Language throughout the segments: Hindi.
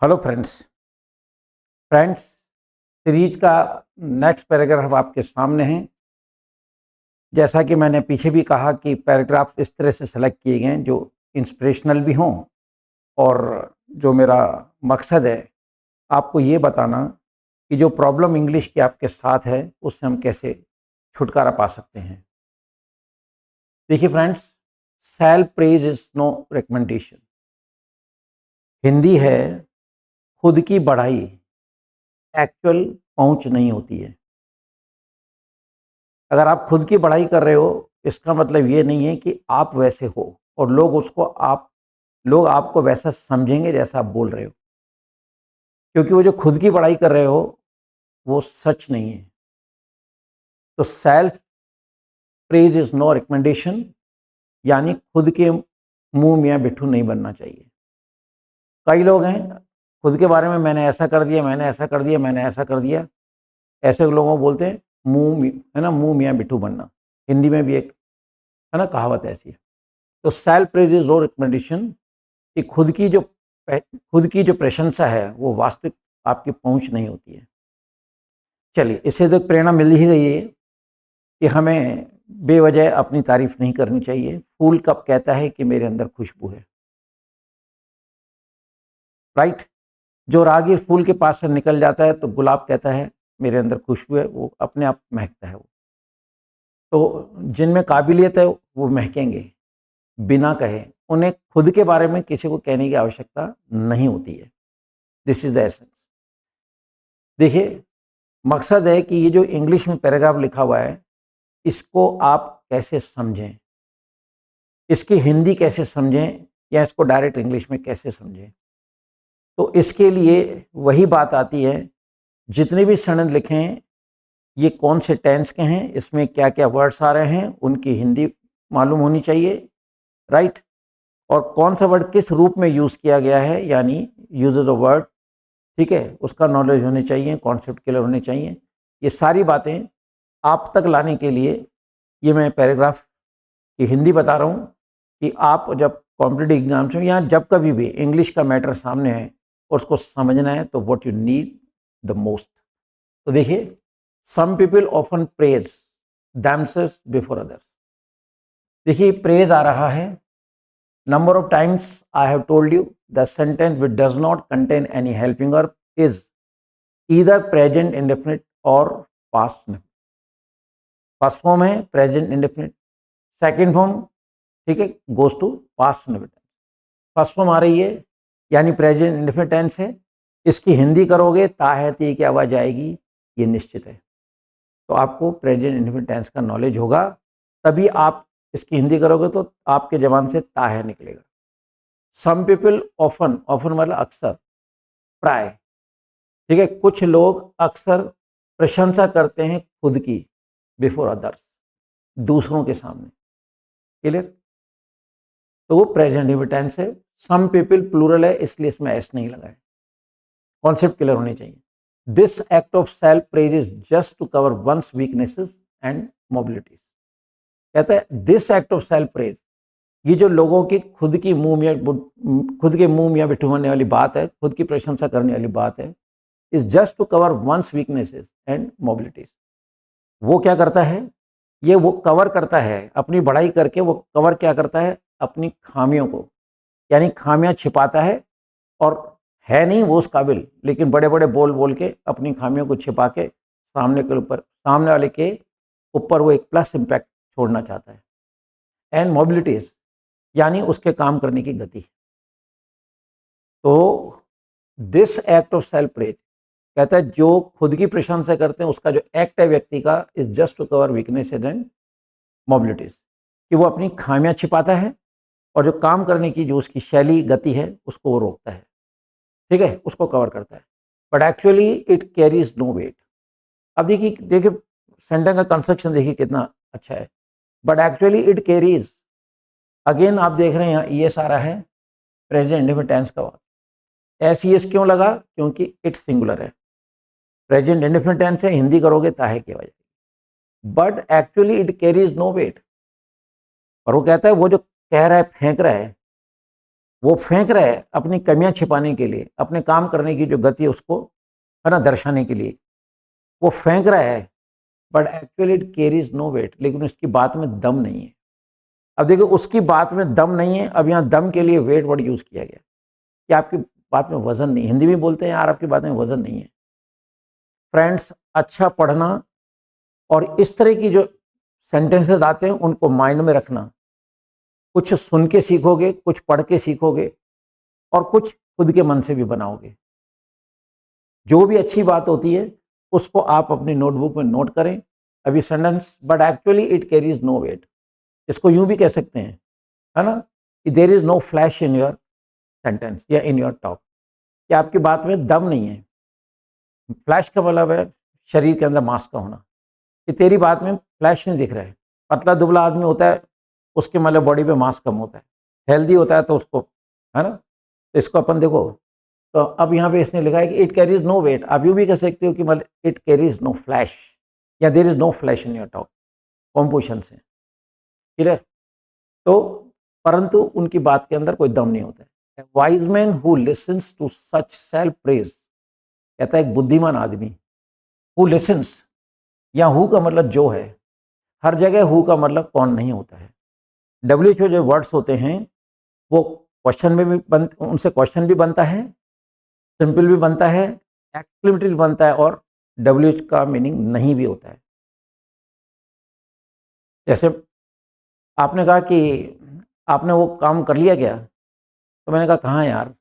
Hello friends. सीरीज का नेक्स्ट पैराग्राफ आपके सामने है। जैसा कि मैंने पीछे भी कहा कि पैराग्राफ इस तरह से सेलेक्ट किए गए हैं जो इंस्पिरेशनल भी हों, और जो मेरा मकसद है आपको ये बताना कि जो प्रॉब्लम इंग्लिश की आपके साथ है उससे हम कैसे छुटकारा पा सकते हैं। देखिए friends, self praise is no recommendation. Hindi है, खुद की बढ़ाई एक्चुअल पहुंच नहीं होती है। अगर आप खुद की बढ़ाई कर रहे हो, इसका मतलब ये नहीं है कि आप वैसे हो और लोग आपको वैसा समझेंगे जैसा आप बोल रहे हो, क्योंकि वो जो खुद की बढ़ाई कर रहे हो वो सच नहीं है। तो self praise is no recommendation, यानी खुद के मुंह मियाँ बिट्ठू नहीं बनना चाहिए। कई लोग हैं, खुद के बारे में मैंने ऐसा कर दिया, मैंने ऐसा कर दिया, मैंने ऐसा कर दिया, ऐसे लोगों को बोलते हैं है ना, मुंह मियाँ बिट्ठू बनना। हिंदी में भी एक है ना कहावत ऐसी है। तो self praise is no recommendation कि खुद की जो प्रशंसा है वो वास्तविक आपकी पहुंच नहीं होती है। चलिए, इससे तो प्रेरणा मिल ही रही है कि हमें बेवजह अपनी तारीफ नहीं करनी चाहिए। फूल कब कहता है कि मेरे अंदर खुशबू है, राइट? जो राहगीर फूल के पास से निकल जाता है तो गुलाब कहता है मेरे अंदर खुशबू है, वो अपने आप महकता है। वो तो जिनमें काबिलियत है वो महकेंगे बिना कहे। उन्हें खुद के बारे में किसी को कहने की आवश्यकता नहीं होती है। This is the essence. देखिए, मकसद है कि ये जो इंग्लिश में पैराग्राफ लिखा हुआ है इसको आप कैसे समझें, इसकी हिंदी कैसे समझें, या इसको डायरेक्ट इंग्लिश में कैसे समझें। तो इसके लिए वही बात आती है, जितने भी सनद लिखे हैं ये कौन से टेंस के हैं, इसमें क्या क्या वर्ड्स आ रहे हैं, उनकी हिंदी मालूम होनी चाहिए, राइट? और कौन सा वर्ड किस रूप में यूज़ किया गया है, यानी यूजेज ऑफ वर्ड, ठीक है, उसका नॉलेज होने चाहिए, कॉन्सेप्ट क्लियर होने चाहिए। ये सारी बातें आप तक लाने के लिए ये मैं पैराग्राफ की हिंदी बता रहा हूँ कि आप जब कॉम्पिटिटिव एग्जाम्स में या जब कभी भी इंग्लिश का मैटर सामने है और उसको समझना है तो what you need the most. तो देखिए, some people often praise themselves before others. देखिए, प्रेज आ रहा है। Number of times I have told you the sentence which does not contain any helping verb is either present indefinite और पास्ट में। फर्स्ट फॉर्म है प्रेजेंट इंडेफिनिट, सेकंड फॉर्म, ठीक है, गोज टू पास्ट में। फर्स्ट फॉर्म आ रही है यानी प्रेजेंट इंडेफिनिट टेंस है। इसकी हिंदी करोगे ताहती की आवाज आएगी, ये निश्चित है। तो आपको प्रेजेंट इंडेफिनिट टेंस का नॉलेज होगा, तभी आप इसकी हिंदी करोगे तो आपके जबान से ताहे निकलेगा। सम पीपल ऑफन, ऑफन मतलब अक्सर, प्राय, ठीक है, कुछ लोग अक्सर प्रशंसा करते हैं खुद की बिफोर अदर्स, दूसरों के सामने। क्लियर? तो वो प्रेजेंट इंडेफिनिट टेंस है। सम पीपल प्लूरल है, इसलिए इसमें एस नहीं लगा है। कॉन्सेप्ट क्लियर होनी चाहिए। This act of self praise is just to cover one's weaknesses and mobilities. कहता है this act of self praise, ये जो लोगों की खुद के मुंह में बिठवाने वाली बात है, खुद की प्रशंसा करने वाली बात है, is just to cover one's weaknesses and mobilities. वो क्या करता है, ये वो कवर करता है अपनी बढ़ाई करके, वो कवर क्या करता है, अपनी खामियों को, यानी खामियां छिपाता है। और है नहीं वो उस काबिल, लेकिन बड़े बड़े बोल बोल के अपनी खामियों को छिपा के सामने वाले के ऊपर वो एक प्लस इम्पैक्ट छोड़ना चाहता है। एंड मोबिलिटीज यानी उसके काम करने की गति। तो this act of self praise, कहता है जो खुद की प्रशंसा करते हैं उसका जो एक्ट है व्यक्ति का, is just to cover weaknesses and mobilities, कि वो अपनी खामियां छिपाता है और जो काम करने की जो उसकी शैली गति है उसको वो रोकता है, ठीक है, उसको कवर करता है। But actually it carries no weight. अब देखिए देखिए सेंटेंस का कंस्ट्रक्शन देखिए कितना अच्छा है। But actually it carries, again आप देख रहे हैं यहाँ ई एस आ रहा है, प्रेजेंट इंडेफिनिट टेंस का। एस ई एस क्यों लगा? क्योंकि इट सिंगुलर है, प्रेजेंट इंडेफिनिट टेंस है, हिंदी करोगे ताहे की वजह। But actually it carries no weight. और वो कहता है वो जो कह रहा है, फेंक रहा है, वो फेंक रहा है अपनी कमियां छिपाने के लिए, अपने काम करने की जो गति है उसको है ना दर्शाने के लिए वो फेंक रहा है, but actually it carries no weight, लेकिन उसकी बात में दम नहीं है। अब देखिए उसकी बात में दम नहीं है, अब यहाँ दम के लिए वेट वर्ड यूज किया गया कि आपकी बात में वजन नहीं, हिंदी में बोलते हैं यार आपकी बात में वजन नहीं है। फ्रेंड्स, अच्छा पढ़ना और इस तरह की जो सेंटेंसेस आते हैं उनको माइंड में रखना। कुछ सुन के सीखोगे, कुछ पढ़ के सीखोगे और कुछ खुद के मन से भी बनाओगे। जो भी अच्छी बात होती है उसको आप अपनी नोटबुक में नोट करें। अभी sentence but actually it carries no weight, इसको यूं भी कह सकते हैं है ना कि there is no flash in your sentence या इन योर टॉक, कि आपकी बात में दम नहीं है। फ्लैश का मतलब है शरीर के अंदर मांस का होना, कि तेरी बात में फ्लैश नहीं दिख रहा है। पतला दुबला आदमी होता है उसके मतलब बॉडी पे मांस कम होता है, हेल्दी होता है तो उसको है ना, तो इसको अपन देखो। तो अब यहाँ पे इसने लिखा है कि इट कैरीज नो वेट, आप यूँ भी कह सकते हो कि मतलब इट कैरीज नो फ्लैश या there is no flash in your talk, composition से क्लियर। तो परंतु उनकी बात के अंदर कोई दम नहीं होता है। Wise man who listens to such self praise, कहता है एक बुद्धिमान आदमी हु लिसन्स, या हु का मतलब जो है, हर जगह हु का मतलब कौन नहीं होता है। डब्ल्यू जो वर्ड्स होते हैं वो क्वेश्चन में भी उनसे क्वेश्चन भी बनता है, सिंपल भी बनता है, एक्सक्लेमेटरी भी बनता है और डब्ल्यू का मीनिंग नहीं भी होता है। जैसे आपने कहा कि आपने वो काम कर लिया क्या, तो मैंने कहा कहाँ यार।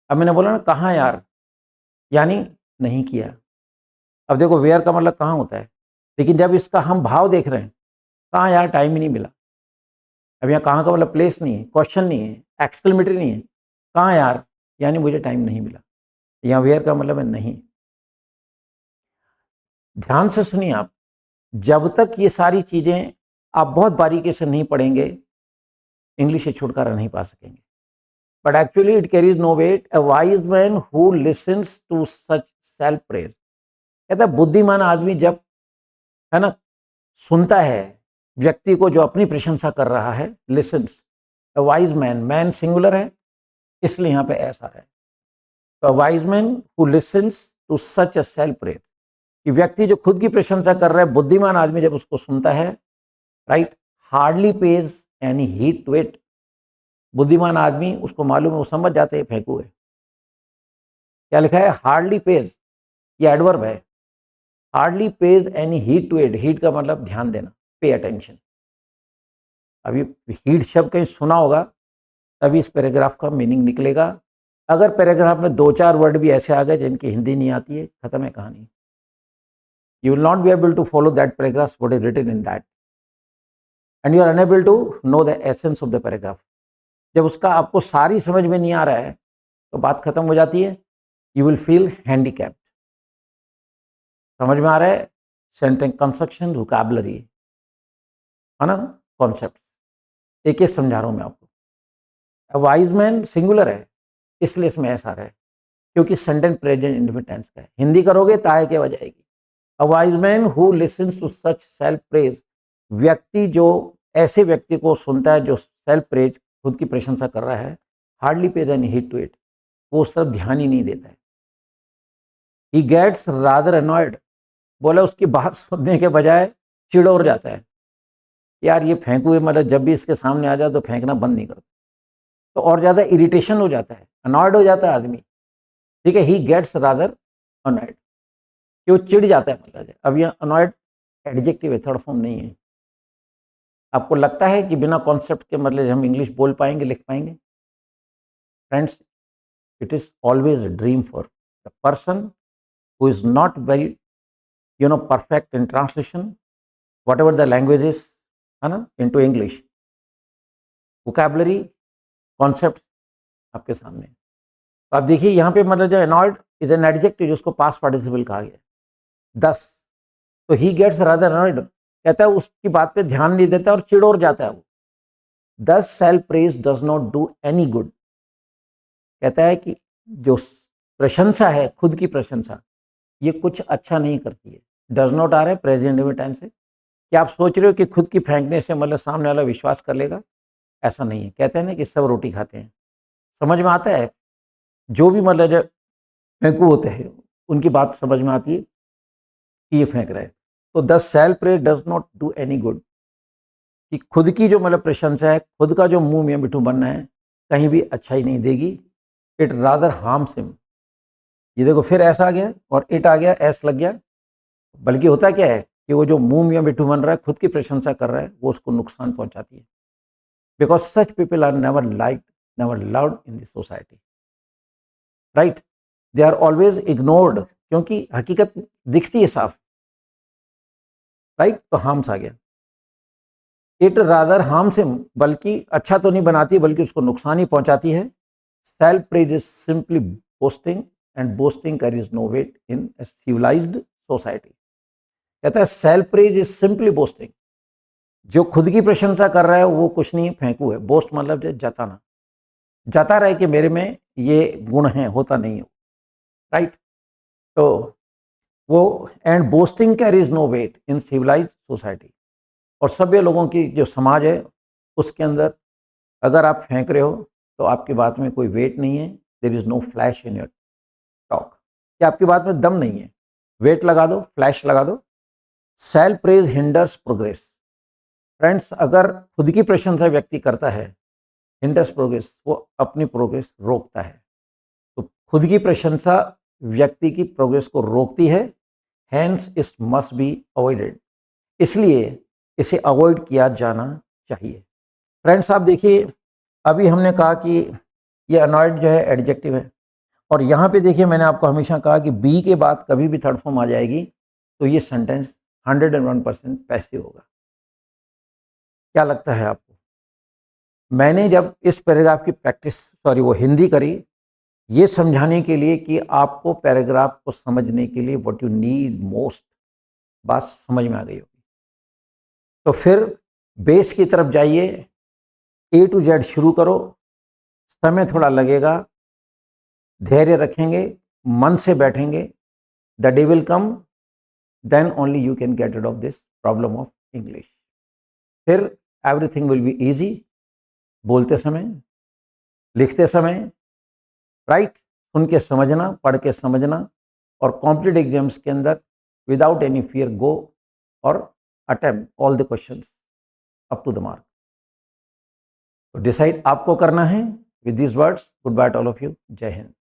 अब मैंने बोला ना कहाँ यार, यानी नहीं किया। अब देखो वेयर का मतलब कहाँ होता है, लेकिन जब इसका हम भाव देख रहे हैं, कहाँ यार टाइम ही नहीं मिला। अब यहाँ कहाँ का मतलब प्लेस नहीं है, क्वेश्चन नहीं है, एक्सक्लेमेटरी नहीं है, कहाँ यार यानी मुझे टाइम नहीं मिला। यहाँ वेयर का मतलब है नहीं। ध्यान से सुनिए आप, जब तक ये सारी चीज़ें आप बहुत बारीकी से नहीं पढ़ेंगे इंग्लिश से छुटकारा नहीं पा सकेंगे। But actually it carries no weight, a wise man who listens to such self praise, कहता है बुद्धिमान आदमी जब है ना सुनता है व्यक्ति को जो अपनी प्रशंसा कर रहा है, listens. A wise man, man singular है इसलिए यहाँ पे ऐसा है। तो wise man who listens to such a self praise, कि व्यक्ति जो खुद की प्रशंसा कर रहा है, बुद्धिमान आदमी जब उसको सुनता है, right, hardly pays any heed to it. बुद्धिमान आदमी उसको मालूम है, वो समझ जाते हैं फेंकू है। क्या लिखा है, हार्डली पेज, ये एडवर्ब है। Hardly pays any heed to it, heed का मतलब ध्यान देना, पे अटेंशन। अभी हीट शब्द कहीं सुना होगा तभी इस पैराग्राफ का मीनिंग निकलेगा। अगर पैराग्राफ में 2-4 वर्ड भी ऐसे आ गए जिनकी हिंदी नहीं आती है, खत्म है कहानी। You will not be able to follow that paragraph what is written in that, and you are unable to know the essence of the paragraph. जब उसका आपको सारी समझ में नहीं आ रहा है तो बात खत्म हो जाती है। You will feel handicapped. समझ में आ रहा है, सेंटेंस कंस्ट्रक्शन, वोकैबुलरी है ना, कॉन्सेप्ट एक एक समझा रहा हूँ मैं आपको। वाइज मैन सिंगुलर है इसलिए इसमें ऐसा रहा है क्योंकि सेंटेंस प्रेजेंट इंडेफिनिट टेंस का है। हिंदी करोगे ताए के बजाएगी। A wise man who listens to such self praise, व्यक्ति जो ऐसे व्यक्ति को सुनता है जो सेल्फ प्रेज खुद की प्रशंसा कर रहा है, hardly pays any heed to it, वो उस तरफ ध्यान ही नहीं देता है। ही गेट्स रादर अनॉयड, बोला उसकी बात सुनने के बजाय चिढ़ जाता है। यार ये फेंकू हुए मतलब जब भी इसके सामने आ जाए तो फेंकना बंद नहीं करता, तो और ज़्यादा इरिटेशन हो जाता है, अनॉयड हो जाता है आदमी। ठीक है, ही गेट्स रादर अनॉयड, कि वो चिढ़ जाता है मतलब। अब यह अनॉयड एडजेक्टिव है, थर्ड फॉर्म नहीं है। आपको लगता है कि बिना कॉन्सेप्ट के मतलब हम इंग्लिश बोल पाएंगे, लिख पाएंगे? Friends, it is always a dream for the person who is not very perfect in translation what ever the language is, है ना, इनटू इंग्लिश। वोकैबुलरी, कॉन्सेप्ट आपके सामने। तो आप देखिए यहाँ पे मतलब जो अनॉयड इज एन एडजेक्टिव जिसको पास्ट पार्टिसिपल कहा गया। 10, तो ही गेट्स रादर अनॉयड, कहता है उसकी बात पे ध्यान नहीं देता और चिढ़ जाता है वो। 10 self praise does not do any good, कहता है कि जो प्रशंसा है, खुद की प्रशंसा, ये कुछ अच्छा नहीं करती है। डज नॉट आ रहा है प्रेजेंट में टाइम से। क्या आप सोच रहे हो कि खुद की फेंकने से मतलब सामने वाला विश्वास कर लेगा? ऐसा नहीं है। कहते हैं ना कि सब रोटी खाते हैं, समझ में आता है? जो भी मतलब जब फेंकू होते हैं उनकी बात समझ में आती है कि ये फेंक रहे हैं। तो the self praise does not do any good, कि खुद की जो मतलब प्रशंसा है, खुद का जो मुंह मियां मिठू बनना है, कहीं भी अच्छा ही नहीं देगी। It rather harms him. ये देखो फिर ऐसा आ गया और इट आ गया, एस लग गया। बल्कि होता क्या है कि वो जो मुंह मियां मिठू बन रहा है, खुद की प्रशंसा कर रहा है, वो उसको नुकसान पहुंचाती है। Because such people are never like, never loved in this society, right? They are always ignored, क्योंकि हकीकत दिखती है साफ, राइट? तो हार्म्स आ गया। इट रादर हार्म्स हिम, बल्कि अच्छा तो नहीं बनाती बल्कि उसको नुकसान ही पहुंचाती है। Self praise is simply boasting, and boasting carries no weight in a civilised society. कहता है self praise is simply boasting, जो खुद की प्रशंसा कर रहा है वो कुछ नहीं, फेंकू है। बोस्ट मतलब जो जताना, जता रहे कि मेरे में ये गुण है, होता नहीं हो, राइट? तो वो and boasting carries no weight in civilised society. और सभ्य लोगों की जो समाज है उसके अंदर अगर आप फेंक रहे हो तो आपकी बात में कोई वेट नहीं है। There is no flash in your talk, कि आपकी बात में दम नहीं है। वेट लगा दो, फ्लैश लगा दो। Self praise hinders progress. Friends, अगर खुद की प्रशंसा व्यक्ति करता है, हिंडर्स प्रोग्रेस, वो अपनी प्रोग्रेस रोकता है। तो खुद की प्रशंसा व्यक्ति की प्रोग्रेस को रोकती है। हैंस इस मस्ट बी अवॉइडेड, इसलिए इसे अवॉइड किया जाना चाहिए। फ्रेंड्स, आप देखिए, अभी हमने कहा कि ये अनॉयड जो है एडजेक्टिव है, और यहाँ पे देखिए मैंने आपको हमेशा कहा कि बी के बाद कभी भी थर्ड फॉर्म आ जाएगी तो ये सेंटेंस 101% पैसिव होगा। क्या लगता है आपको? मैंने जब इस पैराग्राफ की प्रैक्टिस, सॉरी वो हिंदी करी, ये समझाने के लिए कि आपको पैराग्राफ को समझने के लिए व्हाट यू नीड मोस्ट, बात समझ में आ गई होगी। तो फिर बेस की तरफ जाइए, ए टू जेड शुरू करो। समय थोड़ा लगेगा, धैर्य रखेंगे, मन से बैठेंगे, the day will come, then only you can get rid of this problem of English. फिर एवरीथिंग विल बी ईजी, बोलते समय, लिखते समय, राइट? सुन के समझना, पढ़ के समझना, और कॉम्पिटेटिव एग्जाम्स के अंदर विदाउट एनी फियर गो और attempt all the questions up to the mark. तो डिसाइड आपको करना है। With this words, good bye to all of you. जय हिंद।